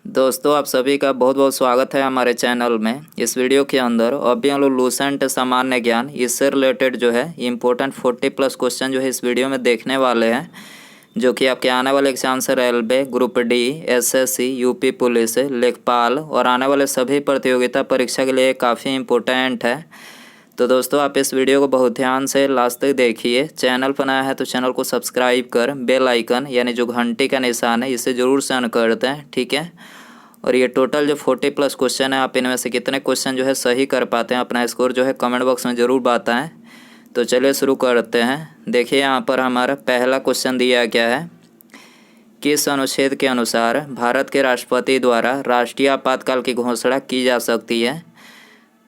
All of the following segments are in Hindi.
दोस्तों आप सभी का बहुत बहुत स्वागत है हमारे चैनल में। इस वीडियो के अंदर अभी हम लोग लूसेंट सामान्य ज्ञान इससे रिलेटेड जो है इम्पोर्टेंट 40+ क्वेश्चन जो है इस वीडियो में देखने वाले हैं, जो कि आपके आने वाले एग्जाम से railway, group D, SSC, UP police, लेखपाल और आने वाले सभी प्रतियोगिता परीक्षा के लिए काफ़ी इम्पोर्टेंट है। तो दोस्तों आप इस वीडियो को बहुत ध्यान से लास्ट तक देखिए। चैनल पर नया है तो चैनल को सब्सक्राइब कर बेल आइकन यानी जो घंटी का निशान है इसे ज़रूर से ऑन कर दें, ठीक है। और ये टोटल जो 40+ क्वेश्चन है, आप इनमें से कितने क्वेश्चन जो है सही कर पाते हैं, अपना स्कोर जो है कमेंट बॉक्स में ज़रूर बताएं। तो चलिए शुरू करते हैं। देखिए यहाँ पर हमारा पहला क्वेश्चन दिया गया है, किस अनुच्छेद के अनुसार भारत के राष्ट्रपति द्वारा राष्ट्रीय आपातकाल की घोषणा की जा सकती है।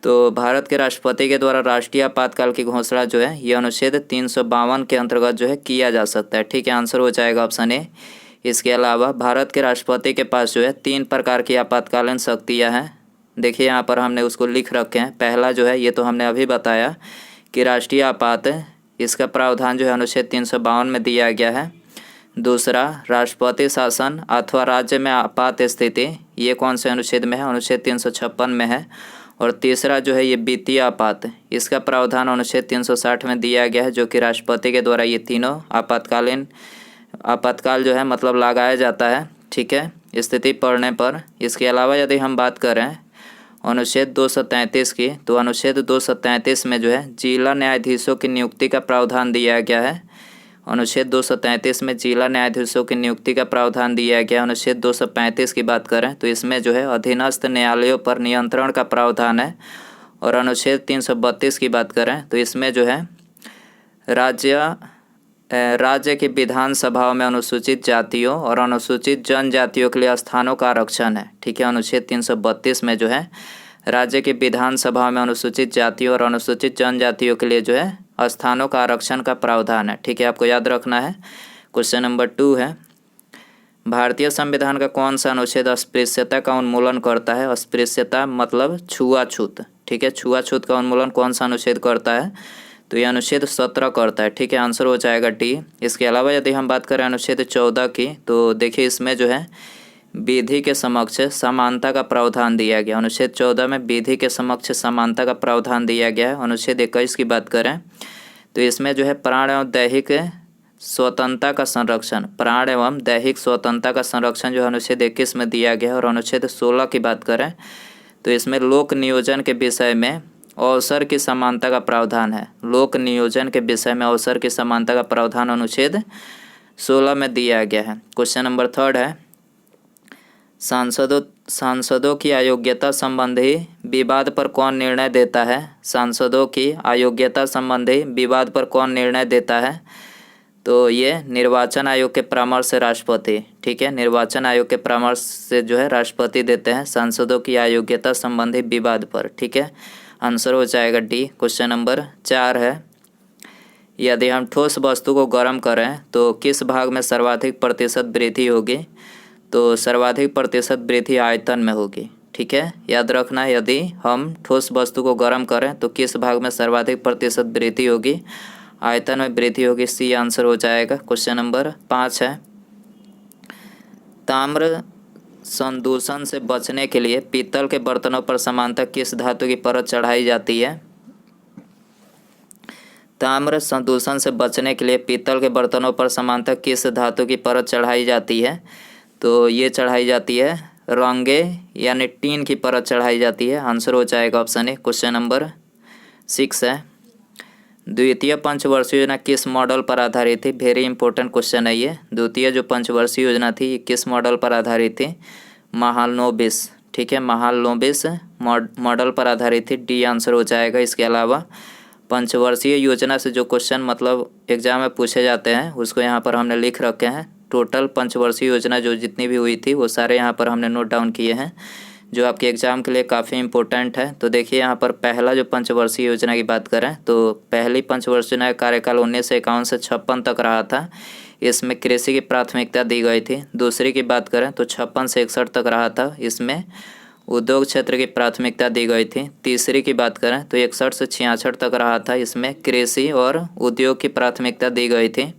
तो भारत के राष्ट्रपति के द्वारा राष्ट्रीय आपातकाल की घोषणा जो है ये अनुच्छेद 352 के अंतर्गत जो है किया जा सकता है, ठीक है। आंसर हो जाएगा ऑप्शन ए। इसके अलावा भारत के राष्ट्रपति के पास जो है 3 प्रकार की आपातकालीन शक्तियाँ हैं। देखिए यहाँ पर हमने उसको लिख रखे हैं। पहला जो है ये तो हमने अभी बताया कि राष्ट्रीय आपात, इसका प्रावधान जो है अनुच्छेद 352 में दिया गया है। दूसरा राष्ट्रपति शासन अथवा राज्य में आपात स्थिति, ये कौन से अनुच्छेद में है? अनुच्छेद 356 में है। और तीसरा जो है ये वित्तीय आपात, इसका प्रावधान अनुच्छेद 360 में दिया गया है, जो कि राष्ट्रपति के द्वारा ये तीनों आपातकाल जो है मतलब लगाया जाता है, ठीक है, स्थिति पड़ने पर। इसके अलावा यदि हम बात करें अनुच्छेद 233 की, तो अनुच्छेद 233 में जो है जिला न्यायाधीशों की नियुक्ति का प्रावधान दिया गया है। अनुच्छेद 233 में जिला न्यायाधीशों की नियुक्ति का प्रावधान दिया गया। अनुच्छेद 235 की बात करें तो इसमें जो है अधीनस्थ न्यायालयों पर नियंत्रण का प्रावधान है। और अनुच्छेद 332 की बात करें तो इसमें जो है राज्य की विधानसभाओं में अनुसूचित जातियों और अनुसूचित जनजातियों के लिए स्थानों का आरक्षण है, ठीक है। अनुच्छेद 332 में जो है राज्य की विधानसभा में अनुसूचित जातियों और अनुसूचित जनजातियों के लिए जो है स्थानों का आरक्षण का प्रावधान है, ठीक है, आपको याद रखना है। क्वेश्चन नंबर 2 है, भारतीय संविधान का कौन सा अनुच्छेद अस्पृश्यता का उन्मूलन करता है? अस्पृश्यता मतलब छुआछूत, ठीक है। छुआछूत का उन्मूलन कौन सा अनुच्छेद करता है? तो ये अनुच्छेद 17 करता है, ठीक है। आंसर हो जाएगा डी। इसके अलावा यदि हम बात करें अनुच्छेद 14 की, तो देखिए इसमें जो है विधि के समक्ष समानता का प्रावधान दिया गया। अनुच्छेद 14 में विधि के समक्ष समानता का प्रावधान दिया गया है। अनुच्छेद 21 की बात करें तो इसमें जो है प्राण एवं दैहिक स्वतंत्रता का संरक्षण, प्राण एवं दैहिक स्वतंत्रता का संरक्षण जो है अनुच्छेद 21 में दिया गया है। और अनुच्छेद 16 की बात करें तो इसमें लोक नियोजन के विषय में अवसर की समानता का प्रावधान है। लोक नियोजन के विषय में अवसर की समानता का प्रावधान अनुच्छेद 16 में दिया गया है। क्वेश्चन नंबर 3 है, सांसदों की अयोग्यता संबंधी विवाद पर कौन निर्णय देता है? सांसदों की अयोग्यता संबंधी विवाद पर कौन निर्णय देता है? तो ये निर्वाचन आयोग के परामर्श से राष्ट्रपति, ठीक है। निर्वाचन आयोग के परामर्श से जो है राष्ट्रपति देते हैं सांसदों की अयोग्यता संबंधी विवाद पर, ठीक है। आंसर हो जाएगा डी। क्वेश्चन नंबर 4 है, यदि हम ठोस वस्तु को गर्म करें तो किस भाग में सर्वाधिक प्रतिशत वृद्धि होगी? तो सर्वाधिक प्रतिशत वृद्धि आयतन में होगी, ठीक है, याद रखना है। यदि हम ठोस वस्तु को गर्म करें तो किस भाग में सर्वाधिक प्रतिशत वृद्धि होगी? आयतन में वृद्धि होगी, सी आंसर हो जाएगा। क्वेश्चन नंबर 5 है, ताम्र संदूषण से बचने के लिए पीतल के बर्तनों पर समानतः किस धातु की परत चढ़ाई जाती है? ताम्र संदूषण से बचने के लिए पीतल के बर्तनों पर समानतः किस धातु की परत चढ़ाई जाती है? तो ये चढ़ाई जाती है रंगे यानी टीन की परत चढ़ाई जाती है। आंसर हो जाएगा ऑप्शन ए। क्वेश्चन नंबर 6 है, द्वितीय पंचवर्षीय योजना किस मॉडल पर आधारित थी? वेरी इंपॉर्टेंट क्वेश्चन है ये। द्वितीय जो पंचवर्षीय योजना थी ये किस मॉडल पर आधारित थी? महालनोबिस, ठीक है, महालनोबिस मॉडल पर आधारित थी, डी आंसर हो जाएगा। इसके अलावा पंचवर्षीय योजना से जो क्वेश्चन मतलब एग्जाम में पूछे जाते हैं उसको यहाँ पर हमने लिख रखे हैं। टोटल पंचवर्षीय योजना जो जितनी भी हुई थी वो सारे यहाँ पर हमने नोट डाउन किए हैं, जो आपके एग्ज़ाम के लिए काफ़ी इंपॉर्टेंट है। तो देखिए यहाँ पर पहला जो पंचवर्षीय योजना की बात करें तो पहली पंचवर्षीय योजना का कार्यकाल 1951 से 56 तक रहा था। इसमें कृषि की प्राथमिकता दी गई थी। दूसरी की बात करें तो 56 से 61 तक रहा था, इसमें उद्योग क्षेत्र की प्राथमिकता दी गई थी। तीसरी की बात करें तो 61 से 66 तक रहा था, इसमें कृषि और उद्योग की प्राथमिकता दी गई थी।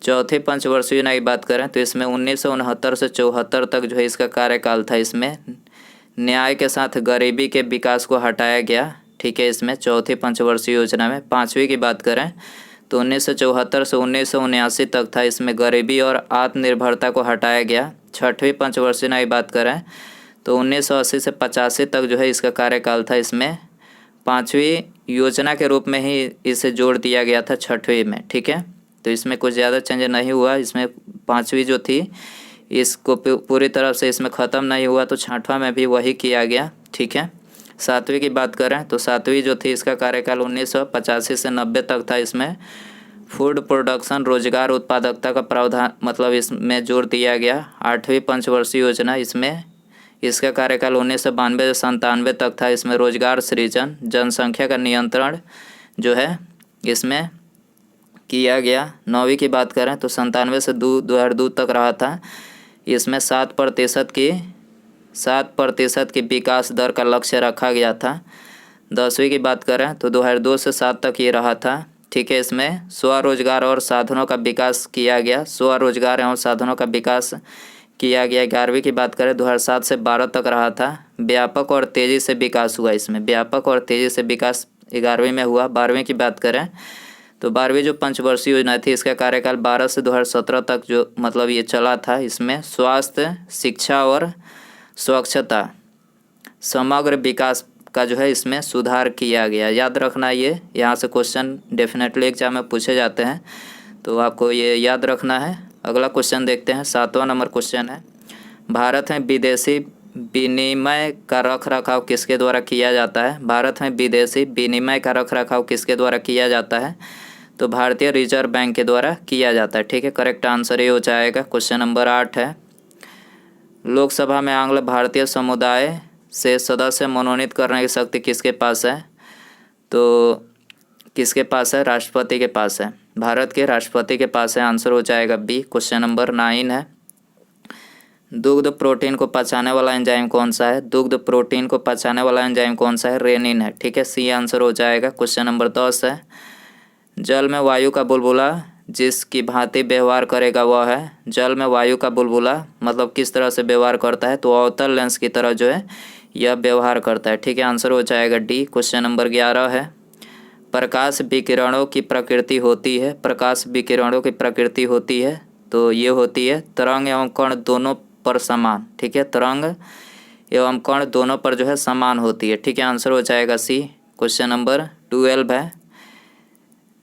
चौथी पंचवर्षीय योजना की बात करें तो इसमें 1969 से 74 तक जो है इसका कार्यकाल था। इसमें न्याय के साथ गरीबी के विकास को हटाया गया। ठीक है, इसमें चौथी पंचवर्षीय योजना में। पाँचवीं की बात करें तो 1974 से 1979 तक था। इसमें गरीबी और आत्मनिर्भरता को हटाया गया। छठवीं पंचवर्षीय योजना की बात करें तो 1980 से 85 तक जो है इसका कार्यकाल था। इसमें पाँचवीं योजना के रूप में ही इसे जोड़ दिया गया था छठवीं में। ठीक है, तो इसमें कुछ ज़्यादा चेंज नहीं हुआ। इसमें पाँचवीं जो थी इसको पूरी तरह से इसमें ख़त्म नहीं हुआ, तो छठवां में भी वही किया गया। ठीक है, सातवीं की बात करें तो सातवीं जो थी इसका कार्यकाल 1985 से 90 तक था। इसमें फूड प्रोडक्शन रोजगार उत्पादकता का प्रावधान मतलब इसमें जोर दिया गया। आठवीं पंचवर्षीय योजना इसमें इसका कार्यकाल 1992 से 97 तक था। इसमें रोजगार सृजन जनसंख्या का नियंत्रण जो है इसमें किया गया। नौवीं की बात करें तो 97 से 2002 तक रहा था। इसमें 7% की विकास दर का लक्ष्य रखा गया था। 10वीं की बात करें तो 2002 से 7 तक ये रहा था। ठीक है, इसमें स्वरोजगार और साधनों का विकास किया गया। स्वरोजगार एवं साधनों का विकास किया गया। 11वीं की बात करें 2007 से 12 तक रहा था। व्यापक और तेज़ी से विकास हुआ। इसमें व्यापक और तेज़ी से विकास 11वीं में हुआ। 12वीं की बात करें तो 12वीं जो पंचवर्षीय योजना थी इसका कार्यकाल 12 से 2017 तक जो मतलब ये चला था। इसमें स्वास्थ्य शिक्षा और स्वच्छता समग्र विकास का जो है इसमें सुधार किया गया। याद रखना, ये यहाँ से क्वेश्चन डेफिनेटली एग्जाम में पूछे जाते हैं, तो आपको ये याद रखना है। अगला क्वेश्चन देखते हैं। 7वां नंबर क्वेश्चन है, भारत में विदेशी विनिमय का रख रखाव किसके द्वारा किया जाता है? भारत में विदेशी विनिमय का रख रखाव किसके द्वारा किया जाता है? तो भारतीय रिजर्व बैंक के द्वारा किया जाता है। ठीक है, करेक्ट आंसर ये हो जाएगा। क्वेश्चन नंबर 8 है, लोकसभा में आंग्ल भारतीय समुदाय से सदस्य मनोनीत करने की शक्ति किसके पास है? तो किसके पास है? राष्ट्रपति के पास है। भारत के राष्ट्रपति के पास है। आंसर हो जाएगा बी। क्वेश्चन नंबर 9 है, दुग्ध प्रोटीन को पचाने वाला एंजाइम कौन सा है? दुग्ध प्रोटीन को पचाने वाला एंजाइम कौन सा है? रेनिन है। ठीक है, सी आंसर हो जाएगा। क्वेश्चन नंबर 10 है, जल में वायु का बुलबुला जिसकी भांति व्यवहार करेगा वह है? जल में वायु का बुलबुला मतलब किस तरह से व्यवहार करता है? तो अवतल लेंस की तरह जो है यह व्यवहार करता है। ठीक है, आंसर हो जाएगा डी। क्वेश्चन नंबर 11 है, प्रकाश विकिरणों की प्रकृति होती है? प्रकाश विकिरणों की प्रकृति होती है तो ये होती है तरंग एवं कण दोनों पर समान। ठीक है, तरंग एवं कण दोनों पर जो है समान होती है। ठीक है, आंसर हो जाएगा सी। क्वेश्चन नंबर 12 है,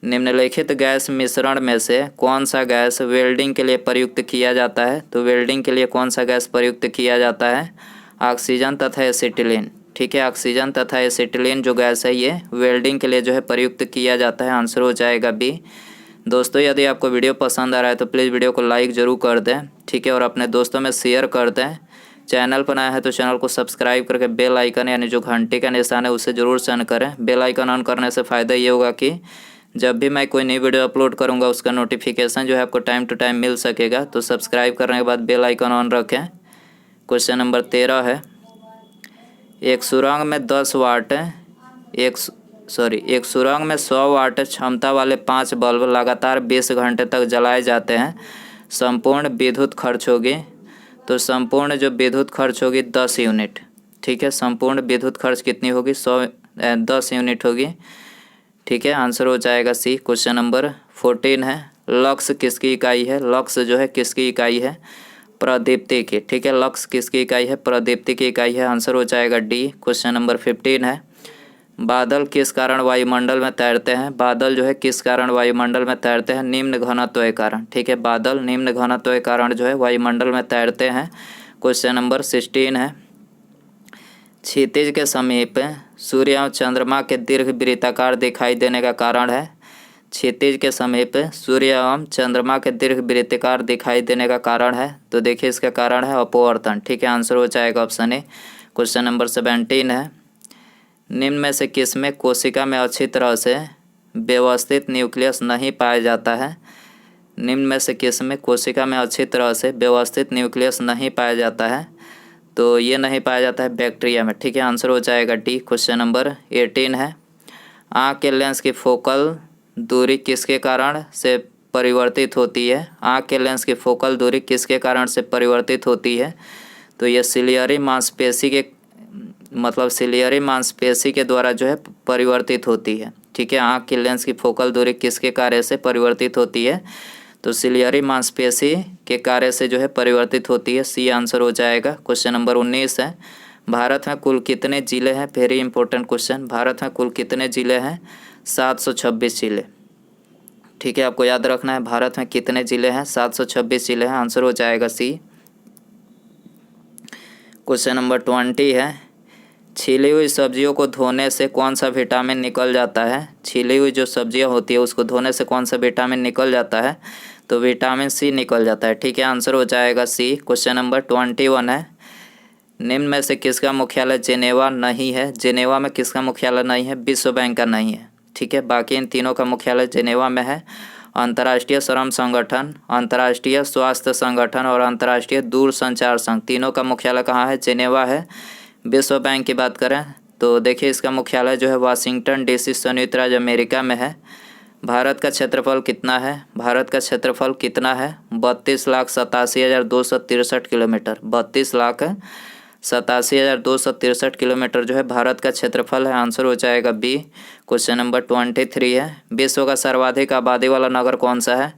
निम्नलिखित गैस मिश्रण में से कौन सा गैस वेल्डिंग के लिए प्रयुक्त किया जाता है? तो वेल्डिंग के लिए कौन सा गैस प्रयुक्त किया जाता है? ऑक्सीजन तथा एसिटिलीन। ठीक है, ऑक्सीजन तथा एसिटिलीन जो गैस है ये वेल्डिंग के लिए जो है प्रयुक्त किया जाता है। आंसर हो जाएगा बी। दोस्तों, यदि आपको वीडियो पसंद आ रहा है तो प्लीज़ वीडियो को लाइक ज़रूर कर दें। ठीक है, और अपने दोस्तों में शेयर कर दें। चैनल पर नया है तो चैनल को सब्सक्राइब करके बेल आइकन यानी जो घंटे का निशान है उसे ज़रूर ऑन करें। बेल आइकन ऑन करने से फ़ायदा ये होगा कि जब भी मैं कोई नई वीडियो अपलोड करूंगा उसका नोटिफिकेशन जो है आपको टाइम टू टाइम मिल सकेगा। तो सब्सक्राइब करने के बाद बेल आइकन ऑन रखें। क्वेश्चन नंबर 13 है, एक सुरंग में 10 वाट एक सुरंग में 100 वाट क्षमता वाले 5 बल्ब लगातार 20 घंटे तक जलाए जाते हैं, संपूर्ण विद्युत खर्च होगी? तो संपूर्ण जो विद्युत खर्च होगी 10 यूनिट। ठीक है, संपूर्ण विद्युत खर्च कितनी होगी? 10 यूनिट होगी। ठीक है, आंसर हो जाएगा सी। क्वेश्चन नंबर 14 है, लक्स किसकी इकाई है? लक्स जो है किसकी इकाई है? प्रदीप्ति की। ठीक है, लक्स किसकी इकाई है? प्रदीप्ति की इकाई है। आंसर हो जाएगा डी। क्वेश्चन नंबर 15 है, बादल किस कारण वायुमंडल में तैरते हैं? बादल जो है किस कारण वायुमंडल में तैरते हैं? निम्न घनत्व के कारण। ठीक है, बादल निम्न घनत्व के कारण जो है वायुमंडल में तैरते हैं। क्वेश्चन नंबर 16 है, क्षितिज के समीप सूर्य एवं चंद्रमा के दीर्घ वृत्ताकार दिखाई देने का कारण है? क्षितिज के समीप सूर्य एवं चंद्रमा के दीर्घ वृत्ताकार दिखाई देने का कारण है? तो देखिए इसका कारण है अपवर्तन। ठीक है, आंसर हो जाएगा ऑप्शन ए। क्वेश्चन नंबर 17 है, निम्न में से किस में कोशिका में अच्छी तरह से व्यवस्थित न्यूक्लियस नहीं पाया जाता है? निम्न में से किस में कोशिका में अच्छी तरह से व्यवस्थित न्यूक्लियस नहीं पाया जाता है? तो ये नहीं पाया जाता है बैक्टीरिया में। ठीक है, आंसर हो जाएगा डी। क्वेश्चन नंबर 18 है, आँख के लेंस की फोकल दूरी किसके कारण से परिवर्तित होती है? आँख के लेंस की फोकल दूरी किसके कारण से परिवर्तित होती है? तो ये सिलियरी मांसपेशी के मतलब सिलियरी मांसपेशी के द्वारा जो है परिवर्तित होती है। ठीक है, आँख के लेंस की फोकल दूरी किसके कार्य से परिवर्तित होती है? तो सिलियरी मांसपेशी के कार्य से जो है परिवर्तित होती है। सी आंसर हो जाएगा। क्वेश्चन नंबर 19 है, भारत में कुल कितने जिले हैं? Very important question. भारत में कुल कितने जिले हैं? 726 जिले। ठीक है, आपको याद रखना है भारत में कितने जिले हैं? 726 जिले हैं। आंसर हो जाएगा सी। क्वेश्चन नंबर 20 है, छीली हुई सब्जियों को धोने से कौन सा विटामिन निकल जाता है? छीली हुई जो सब्जियां होती है उसको धोने से कौन सा विटामिन निकल जाता है? तो विटामिन सी निकल जाता है। ठीक है, आंसर हो जाएगा सी। क्वेश्चन नंबर 21 है, निम्न में से किसका मुख्यालय जेनेवा नहीं है? जेनेवा में किसका मुख्यालय नहीं है? विश्व बैंक का नहीं है। ठीक है, बाकी इन तीनों का मुख्यालय जेनेवा में है। अंतर्राष्ट्रीय श्रम संगठन, अंतर्राष्ट्रीय स्वास्थ्य संगठन और अंतर्राष्ट्रीय दूरसंचार संघ, तीनों का मुख्यालय कहाँ है? जेनेवा है। विश्व बैंक की बात करें तो देखिए इसका मुख्यालय जो है वाशिंगटन डीसी संयुक्त राज्य अमेरिका में है। भारत का क्षेत्रफल कितना है? भारत का क्षेत्रफल कितना है? 32,87,263 किलोमीटर। 32,87,263 किलोमीटर जो है भारत का क्षेत्रफल है। आंसर हो जाएगा बी। क्वेश्चन नंबर 23 है, विश्व का सर्वाधिक आबादी वाला नगर कौन सा है?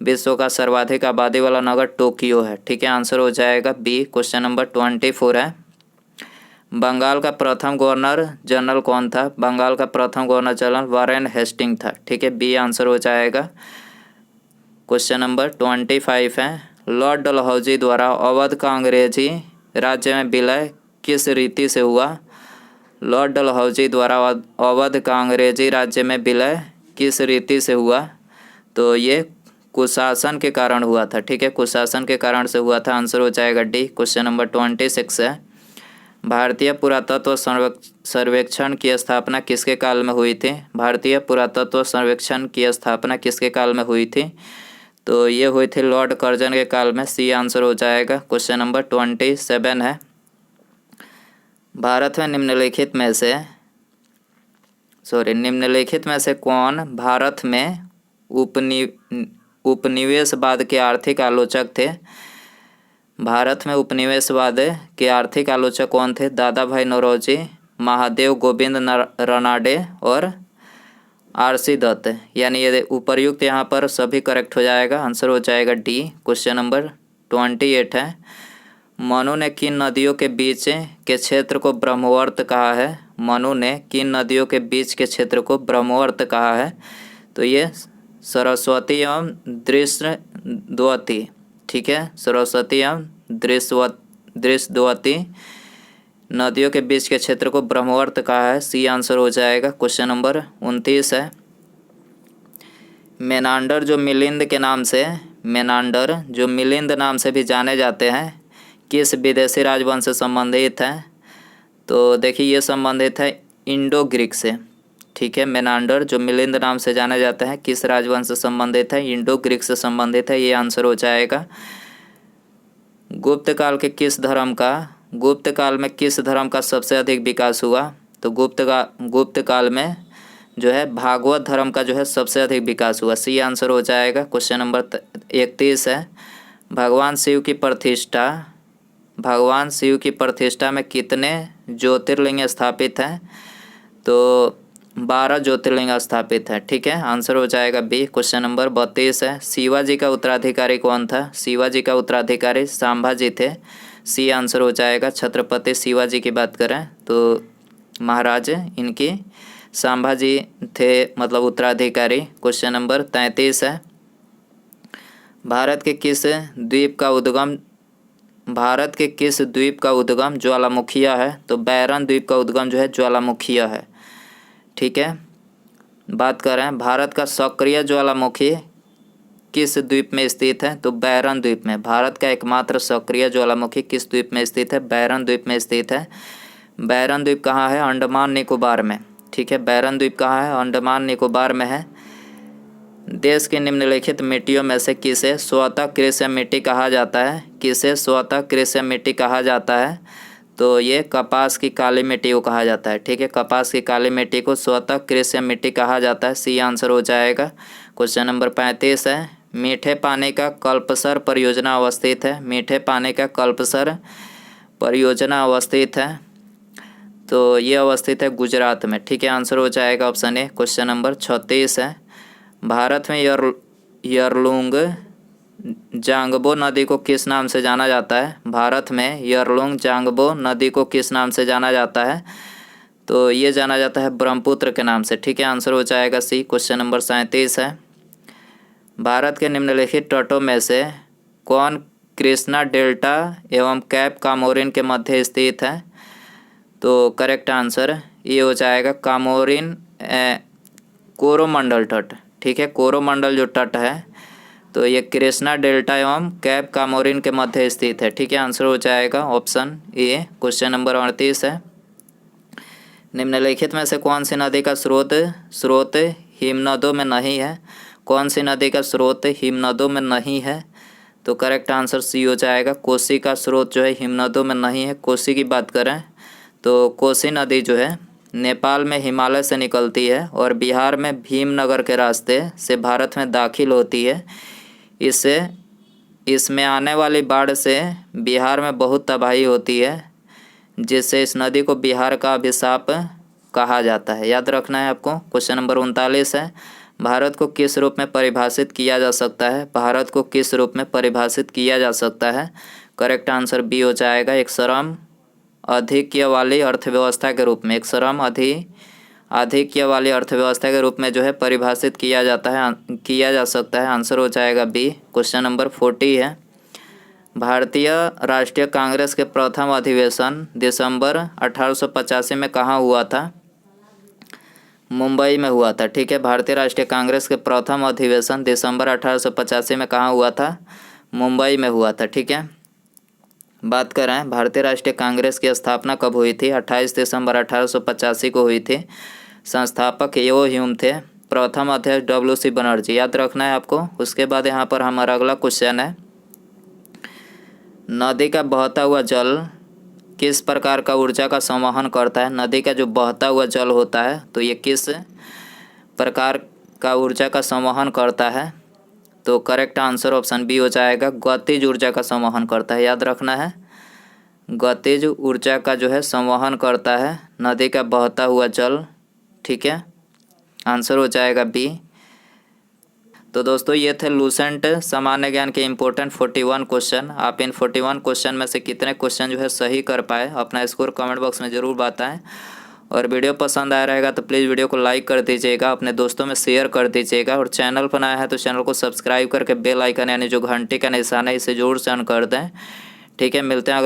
विश्व का सर्वाधिक आबादी वाला नगर टोक्यो है। ठीक है, आंसर हो जाएगा बी। क्वेश्चन नंबर 24 है, बंगाल का प्रथम गवर्नर जनरल कौन था? बंगाल का प्रथम गवर्नर जनरल वारेन हेस्टिंग था। ठीक है, बी आंसर हो जाएगा। क्वेश्चन नंबर 25 है, लॉर्ड डलहौजी द्वारा अवध का अंग्रेजी राज्य में विलय किस रीति से हुआ? लॉर्ड डलहौजी द्वारा अवध का अंग्रेजी राज्य में विलय किस रीति से हुआ? तो ये कुशासन के कारण हुआ था। ठीक है, कुशासन के कारण से हुआ था। आंसर हो जाएगा डी। क्वेश्चन नंबर 26 है, भारतीय पुरातत्व सर्वेक्षण की स्थापना किसके काल में हुई थी? भारतीय पुरातत्व सर्वेक्षण की स्थापना किसके काल में हुई थी? तो ये हुई थी लॉर्ड कर्जन के काल में। सी आंसर हो जाएगा। क्वेश्चन नंबर 27 है, भारत में निम्नलिखित में से कौन भारत में उपनिवेशवाद के आर्थिक आलोचक थे? भारत में उपनिवेशवाद के आर्थिक आलोचक कौन थे? दादा भाई नौरोजी, महादेव गोविंद रनाडे और आरसी दत्त। यानी ये उपर्युक्त यहाँ पर सभी करेक्ट हो जाएगा। आंसर हो जाएगा डी। क्वेश्चन नंबर 28 है, मनु ने किन नदियों के बीच के क्षेत्र को ब्रह्मवर्त कहा है? मनु ने किन नदियों के बीच के क्षेत्र को ब्रह्मवर्त कहा है? तो ये सरस्वती एवं दृश्यद्वती। ठीक है, सरस्वती एवं दृश्यद्वती नदियों के बीच के क्षेत्र को ब्रह्मवर्त कहा है। सी आंसर हो जाएगा। क्वेश्चन नंबर 29 है, मेनांडर जो मिलिंद नाम से भी जाने जाते हैं किस विदेशी राजवंश से संबंधित हैं? तो देखिए ये संबंधित है इंडो ग्रीक से। ठीक है, मेनांडर जो मिलिंद नाम से जाने जाते हैं किस राजवंश से संबंधित है? इंडो ग्रीक से संबंधित है। ये आंसर हो जाएगा। गुप्त काल में किस धर्म का सबसे अधिक विकास हुआ? तो गुप्त काल में जो है भागवत धर्म का जो है सबसे अधिक विकास हुआ। सी आंसर हो जाएगा। क्वेश्चन नंबर 31 है, भगवान शिव की प्रतिष्ठा में कितने ज्योतिर्लिंग स्थापित हैं? तो 12 ज्योतिर्लिंग स्थापित है। ठीक है, आंसर हो जाएगा बी। क्वेश्चन नंबर 32 है, शिवाजी का उत्तराधिकारी कौन था? शिवाजी का उत्तराधिकारी संभाजी थे। सी आंसर हो जाएगा। छत्रपति शिवाजी की बात करें तो महाराज इनकी संभाजी थे, मतलब उत्तराधिकारी। क्वेश्चन नंबर 33 है, भारत के किस द्वीप का उद्गम ज्वालामुखिया है? तो बैरन द्वीप का उद्गम जो है ज्वालामुखिया है। ठीक है, बात करें भारत का सक्रिय ज्वालामुखी किस द्वीप में स्थित है? तो बैरन द्वीप में। भारत का एकमात्र सक्रिय ज्वालामुखी किस द्वीप में स्थित है? बैरन द्वीप में स्थित है। बैरन द्वीप कहाँ है? अंडमान निकोबार में। ठीक है, बैरन द्वीप कहाँ है? अंडमान निकोबार में है। देश की निम्नलिखित मिट्टियों में से किसे स्वतः कृषि मिट्टी कहा जाता है? किसे स्वतः कृषि मिट्टी कहा जाता है? तो ये कपास की काली मिट्टी को कहा जाता है। ठीक है, कपास की काली मिट्टी को स्वतः कृषि मिट्टी कहा जाता है। सी आंसर हो जाएगा। क्वेश्चन नंबर 35 है, मीठे पानी का कल्पसर परियोजना अवस्थित है? मीठे पानी का कल्पसर परियोजना अवस्थित है, तो ये अवस्थित है गुजरात में। ठीक है, आंसर हो जाएगा ऑप्शन ए। क्वेश्चन नंबर 36 है, भारत में यरलुंग जांगबो नदी को किस नाम से जाना जाता है? भारत में यरलुंग जांगबो नदी को किस नाम से जाना जाता है? तो ये जाना जाता है ब्रह्मपुत्र के नाम से। ठीक है, आंसर हो जाएगा सी। क्वेश्चन नंबर 37 है, भारत के निम्नलिखित तटों में से कौन कृष्णा डेल्टा एवं कैप कामोरिन के मध्य स्थित है? तो करेक्ट आंसर ये हो जाएगा कामोरिन कोरोमंडल तट। ठीक है, कोरोमंडल जो तट है तो ये कृष्णा डेल्टा एवं कैप कामोरिन के मध्य स्थित है। ठीक है, आंसर हो जाएगा ऑप्शन ए। क्वेश्चन नंबर 38 है, निम्नलिखित में से कौन सी नदी का स्रोत हिमनदों में नहीं है? कौन सी नदी का स्रोत हिमनदों में नहीं है? तो करेक्ट आंसर सी हो जाएगा, कोसी का स्रोत जो है हिमनदों में नहीं है। कोसी की बात करें तो कोसी नदी जो है नेपाल में हिमालय से निकलती है और बिहार में भीमनगर के रास्ते से भारत में दाखिल होती है। इसमें आने वाली बाढ़ से बिहार में बहुत तबाही होती है, जिससे इस नदी को बिहार का अभिशाप कहा जाता है। याद रखना है आपको। क्वेश्चन नंबर 39 है, भारत को किस रूप में परिभाषित किया जा सकता है? भारत को किस रूप में परिभाषित किया जा सकता है? करेक्ट आंसर बी हो जाएगा, एक श्रम आधिक्य वाली अर्थव्यवस्था के रूप में। एक श्रम आधिक्य वाली अर्थव्यवस्था के रूप में जो है परिभाषित किया जा सकता है। आंसर हो जाएगा बी। क्वेश्चन नंबर 40 है, भारतीय राष्ट्रीय कांग्रेस के प्रथम अधिवेशन दिसंबर 1885 में कहाँ हुआ था? मुंबई में हुआ था। ठीक है, भारतीय राष्ट्रीय कांग्रेस के प्रथम अधिवेशन दिसंबर 1885 में कहाँ हुआ था? मुंबई में हुआ था। ठीक है, बात करें भारतीय राष्ट्रीय कांग्रेस की स्थापना कब हुई थी? 28 दिसंबर 1885 को हुई थी। संस्थापक यो ह्यूम थे, प्रथम अध्यक्ष WC बनर्जी। याद रखना है आपको। उसके बाद यहाँ पर हमारा अगला क्वेश्चन है, नदी का बहता हुआ जल किस प्रकार का ऊर्जा का संवहन करता है? नदी का जो बहता हुआ जल होता है तो ये किस प्रकार का ऊर्जा का संवहन करता है? तो करेक्ट आंसर ऑप्शन बी हो जाएगा, गतिज ऊर्जा का संवहन करता है। याद रखना है, गतिज ऊर्जा का जो है संवहन करता है नदी का बहता हुआ जल। ठीक है, आंसर हो जाएगा बी। तो दोस्तों ये थे लूसेंट सामान्य ज्ञान के इम्पोर्टेंट 41 क्वेश्चन। आप इन 41 क्वेश्चन में से कितने क्वेश्चन जो है सही कर पाए, अपना स्कोर कमेंट बॉक्स में ज़रूर बताएं। और वीडियो पसंद आया रहेगा तो प्लीज़ वीडियो को लाइक कर दीजिएगा, अपने दोस्तों में शेयर कर दीजिएगा, और चैनल पर नया है तो चैनल को सब्सक्राइब करके बेल आइकन यानी जो घंटी का निशान है इसे ज़रूर से ऑन कर दें। ठीक है, मिलते हैं